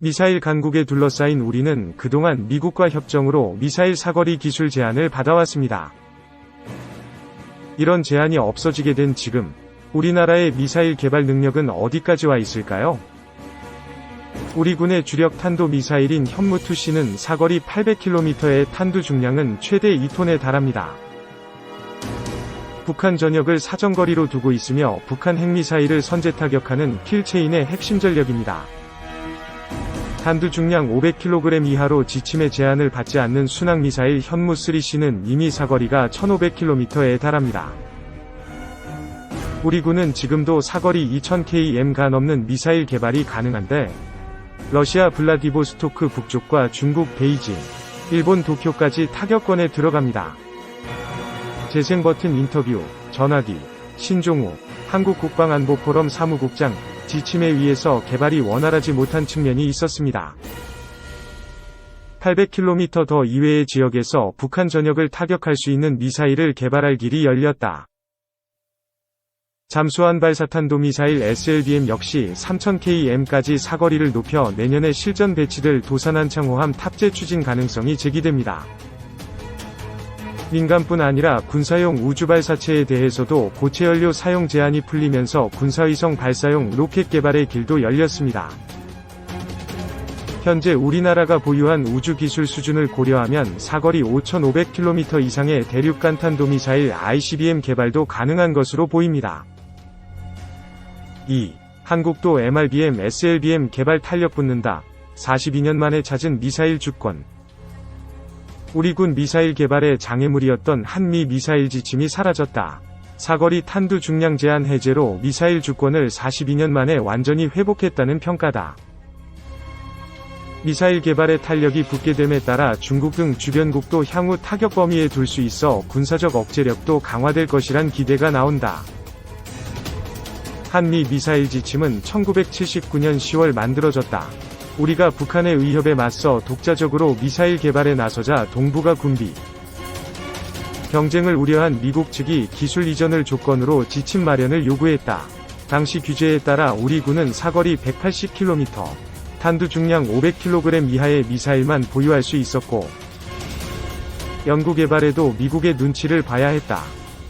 미사일 강국에 둘러싸인 우리는 그동안 미국과 협정으로 미사일 사거리 기술 제한을 받아왔습니다. 이런 제한이 없어지게 된 지금, 우리나라의 미사일 개발 능력은 어디까지 와 있을까요? 우리 군의 주력 탄도미사일인 현무2C는 사거리 800km의 탄두 중량은 최대 2톤에 달합니다. 북한 전역을 사정거리로 두고 있으며 북한 핵미사일을 선제 타격하는 킬체인의 핵심 전력입니다. 탄두 중량 500kg 이하로 지침의 제한을 받지 않는 순항미사일 현무3C는 이미 사거리가 1500km에 달합니다. 우리 군은 지금도 사거리 2000km가 넘는 미사일 개발이 가능한데, 러시아 블라디보스토크 북쪽과 중국 베이징, 일본 도쿄까지 타격권에 들어갑니다. 재생버튼 인터뷰, 전화기, 신종우, 한국국방안보포럼 사무국장, 지침에 의해서 개발이 원활하지 못한 측면이 있었습니다. 800km 더 이외의 지역에서 북한 전역을 타격할 수 있는 미사일을 개발할 길이 열렸다. 잠수함 발사탄도미사일 SLBM 역시 3000km까지 사거리를 높여 내년에 실전 배치될 도산한창호함 탑재 추진 가능성이 제기됩니다. 민간뿐 아니라 군사용 우주발사체에 대해서도 고체연료 사용 제한이 풀리면서 군사위성 발사용 로켓 개발의 길도 열렸습니다. 현재 우리나라가 보유한 우주기술 수준을 고려하면 사거리 5500km 이상의 대륙간 탄도미사일 ICBM 개발도 가능한 것으로 보입니다. 2. 한국도 MRBM, SLBM 개발 탄력 붙는다. 42년 만에 찾은 미사일 주권. 우리 군 미사일 개발의 장애물이었던 한미 미사일 지침이 사라졌다. 사거리 탄두 중량 제한 해제로 미사일 주권을 42년 만에 완전히 회복했다는 평가다. 미사일 개발의 탄력이 붙게 됨에 따라 중국 등 주변국도 향후 타격 범위에 둘 수 있어 군사적 억제력도 강화될 것이란 기대가 나온다. 한미 미사일 지침은 1979년 10월 만들어졌다. 우리가 북한의 위협에 맞서 독자적으로 미사일 개발에 나서자 동북아 군비 경쟁을 우려한 미국 측이 기술 이전을 조건으로 지침 마련을 요구했다. 당시 규제에 따라 우리 군은 사거리 180km, 탄두 중량 500kg 이하의 미사일만 보유할 수 있었고, 연구 개발에도 미국의 눈치를 봐야 했다.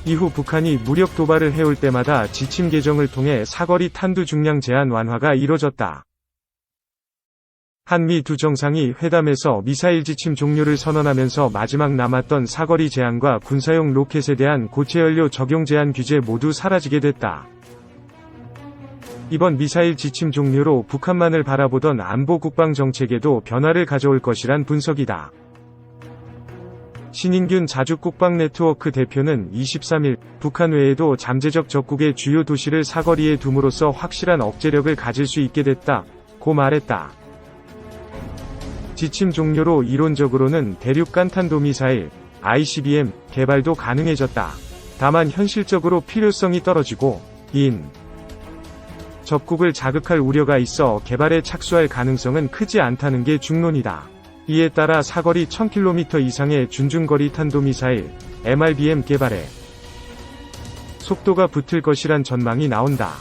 이후 북한이 무력 도발을 해올 때마다 지침 개정을 통해 사거리 탄두 중량 제한 완화가 이뤄졌다. 한미 두 정상이 회담에서 미사일 지침 종료를 선언하면서 마지막 남았던 사거리 제한과 군사용 로켓에 대한 고체연료 적용 제한 규제 모두 사라지게 됐다. 이번 미사일 지침 종료로 북한만을 바라보던 안보 국방 정책에도 변화를 가져올 것이란 분석이다. 신인균 자주국방네트워크 대표는 23일 북한 외에도 잠재적 적국의 주요 도시를 사거리에 둠으로써 확실한 억제력을 가질 수 있게 됐다고 말했다. 지침 종료로 이론적으로는 대륙간 탄도미사일 ICBM 개발도 가능해졌다. 다만 현실적으로 필요성이 떨어지고 적국을 자극할 우려가 있어 개발에 착수할 가능성은 크지 않다는 게 중론이다. 이에 따라 사거리 1000km 이상의 준중거리 탄도미사일 MRBM 개발에 속도가 붙을 것이란 전망이 나온다.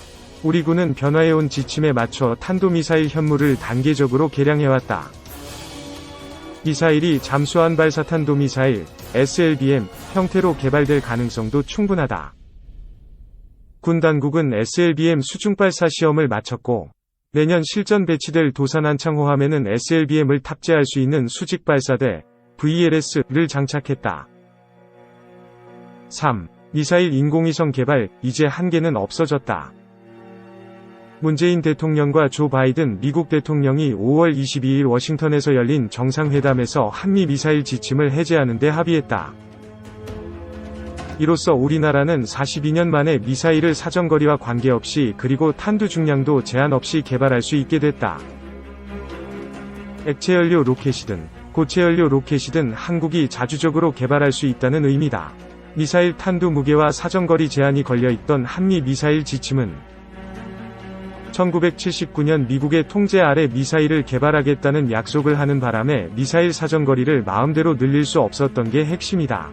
우리 군은 변화해온 지침에 맞춰 탄도미사일 현무를 단계적으로 개량해왔다. 미사일이 잠수함 발사 탄도미사일 SLBM 형태로 개발될 가능성도 충분하다. 군 당국은 SLBM 수중발사 시험을 마쳤고, 내년 실전 배치될 도산한창호함에는 SLBM을 탑재할 수 있는 수직발사대 VLS를 장착했다. 3. 미사일 인공위성 개발, 이제 한계는 없어졌다. 문재인 대통령과 조 바이든 미국 대통령이 5월 22일 워싱턴에서 열린 정상회담에서 한미 미사일 지침을 해제하는 데 합의했다. 이로써 우리나라는 42년 만에 미사일을 사정거리와 관계없이 그리고 탄두 중량도 제한 없이 개발할 수 있게 됐다. 액체연료 로켓이든 고체연료 로켓이든 한국이 자주적으로 개발할 수 있다는 의미다. 미사일 탄두 무게와 사정거리 제한이 걸려있던 한미 미사일 지침은 1979년 미국의 통제 아래 미사일을 개발하겠다는 약속을 하는 바람에 미사일 사정거리를 마음대로 늘릴 수 없었던 게 핵심이다.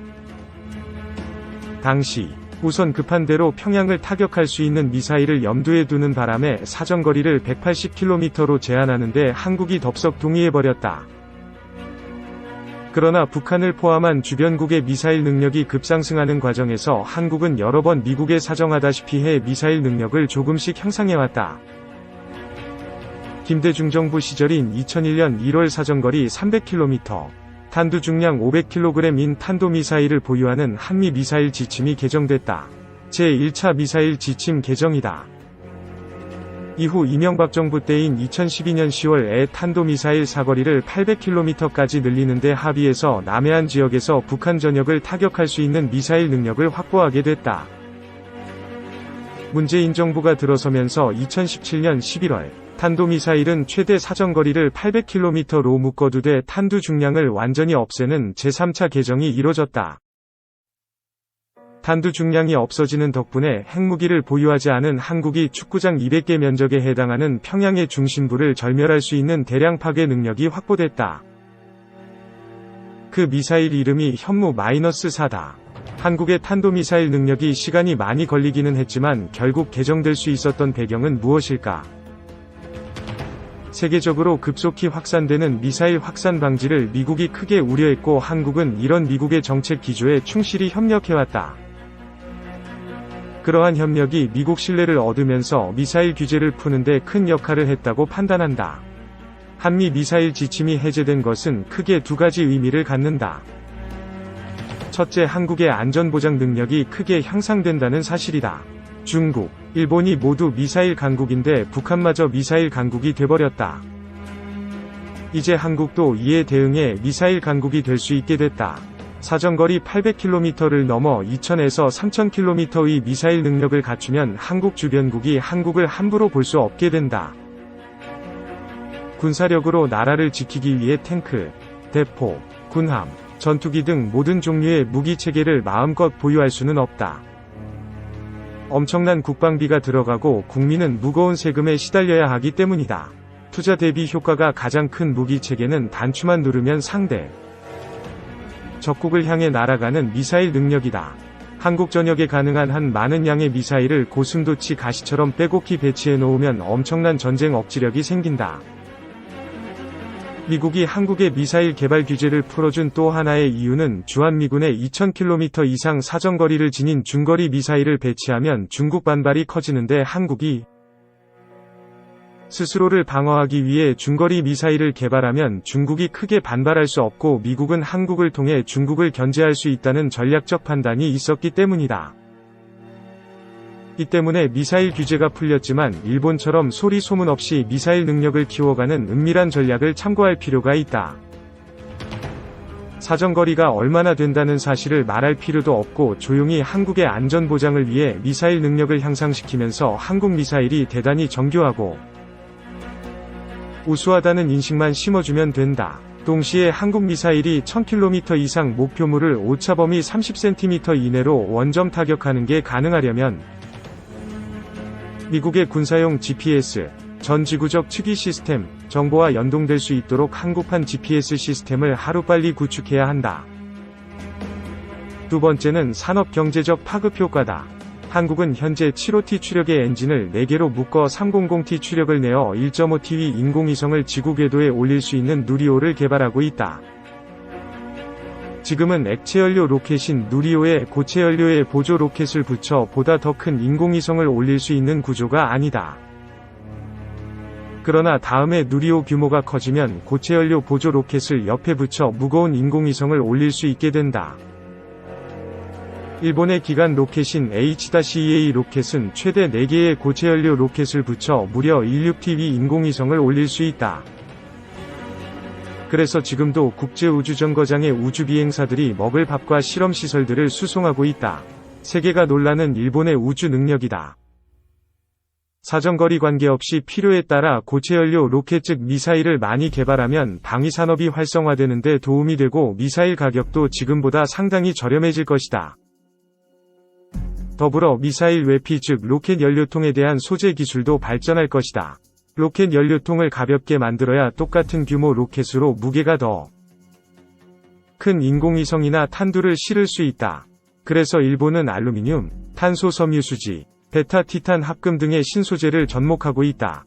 당시 우선 급한 대로 평양을 타격할 수 있는 미사일을 염두에 두는 바람에 사정거리를 180km로 제한하는데 한국이 덥석 동의해버렸다. 그러나 북한을 포함한 주변국의 미사일 능력이 급상승하는 과정에서 한국은 여러 번 미국에 사정하다시피 해 미사일 능력을 조금씩 향상해왔다. 김대중 정부 시절인 2001년 1월 사정거리 300km, 탄두 중량 500kg인 탄도미사일을 보유하는 한미 미사일 지침이 개정됐다. 제1차 미사일 지침 개정이다. 이후 이명박 정부 때인 2012년 10월에 탄도미사일 사거리를 800km까지 늘리는 데 합의해서 남해안 지역에서 북한 전역을 타격할 수 있는 미사일 능력을 확보하게 됐다. 문재인 정부가 들어서면서 2017년 11월 탄도미사일은 최대 사정거리를 800km로 묶어두되 탄두 중량을 완전히 없애는 제3차 개정이 이뤄졌다. 탄두 중량이 없어지는 덕분에 핵무기를 보유하지 않은 한국이 축구장 200개 면적에 해당하는 평양의 중심부를 절멸할 수 있는 대량 파괴 능력이 확보됐다. 그 미사일 이름이 현무-4다. 한국의 탄도미사일 능력이 시간이 많이 걸리기는 했지만 결국 개정될 수 있었던 배경은 무엇일까? 세계적으로 급속히 확산되는 미사일 확산 방지를 미국이 크게 우려했고 한국은 이런 미국의 정책 기조에 충실히 협력해왔다. 그러한 협력이 미국 신뢰를 얻으면서 미사일 규제를 푸는데 큰 역할을 했다고 판단한다. 한미 미사일 지침이 해제된 것은 크게 두 가지 의미를 갖는다. 첫째, 한국의 안전보장 능력이 크게 향상된다는 사실이다. 중국, 일본이 모두 미사일 강국인데 북한마저 미사일 강국이 돼버렸다. 이제 한국도 이에 대응해 미사일 강국이 될 수 있게 됐다. 사정거리 800km를 넘어 2000에서 3000km의 미사일 능력을 갖추면 한국 주변국이 한국을 함부로 볼 수 없게 된다. 군사력으로 나라를 지키기 위해 탱크, 대포, 군함, 전투기 등 모든 종류의 무기체계를 마음껏 보유할 수는 없다. 엄청난 국방비가 들어가고 국민은 무거운 세금에 시달려야 하기 때문이다. 투자 대비 효과가 가장 큰 무기체계는 단추만 누르면 상대 적국을 향해 날아가는 미사일 능력이다. 한국 전역에 가능한 한 많은 양의 미사일을 고슴도치 가시처럼 빼곡히 배치해 놓으면 엄청난 전쟁 억지력이 생긴다. 미국이 한국의 미사일 개발 규제를 풀어준 또 하나의 이유는 주한미군에 2000km 이상 사정거리를 지닌 중거리 미사일을 배치하면 중국 반발이 커지는데 한국이 스스로를 방어하기 위해 중거리 미사일을 개발하면 중국이 크게 반발할 수 없고 미국은 한국을 통해 중국을 견제할 수 있다는 전략적 판단이 있었기 때문이다. 이 때문에 미사일 규제가 풀렸지만 일본처럼 소리 소문 없이 미사일 능력을 키워가는 은밀한 전략을 참고할 필요가 있다. 사정거리가 얼마나 된다는 사실을 말할 필요도 없고 조용히 한국의 안전보장을 위해 미사일 능력을 향상시키면서 한국 미사일이 대단히 정교하고 우수하다는 인식만 심어주면 된다. 동시에 한국 미사일이 1000km 이상 목표물을 오차 범위 30cm 이내로 원점 타격하는 게 가능하려면 미국의 군사용 GPS, 전지구적 측위 시스템, 정보와 연동될 수 있도록 한국판 GPS 시스템을 하루빨리 구축해야 한다. 두 번째는 산업경제적 파급 효과다. 한국은 현재 75T 추력의 엔진을 4개로 묶어 300T 추력을 내어 1.5T의 인공위성을 지구 궤도에 올릴 수 있는 누리호를 개발하고 있다. 지금은 액체연료 로켓인 누리호에 고체연료의 보조 로켓을 붙여 보다 더 큰 인공위성을 올릴 수 있는 구조가 아니다. 그러나 다음에 누리호 규모가 커지면 고체연료 보조 로켓을 옆에 붙여 무거운 인공위성을 올릴 수 있게 된다. 일본의 기관 로켓인 H-2A 로켓은 최대 4개의 고체연료 로켓을 붙여 무려 16T의 인공위성을 올릴 수 있다. 그래서 지금도 국제우주정거장의 우주비행사들이 먹을 밥과 실험시설들을 수송하고 있다. 세계가 놀라는 일본의 우주 능력이다. 사정거리 관계없이 필요에 따라 고체연료 로켓 즉 미사일을 많이 개발하면 방위산업이 활성화되는 데 도움이 되고 미사일 가격도 지금보다 상당히 저렴해질 것이다. 더불어 미사일 외피 즉 로켓 연료통에 대한 소재 기술도 발전할 것이다. 로켓 연료통을 가볍게 만들어야 똑같은 규모 로켓으로 무게가 더 큰 인공위성이나 탄두를 실을 수 있다. 그래서 일본은 알루미늄, 탄소 섬유수지, 베타 티탄 합금 등의 신소재를 접목하고 있다.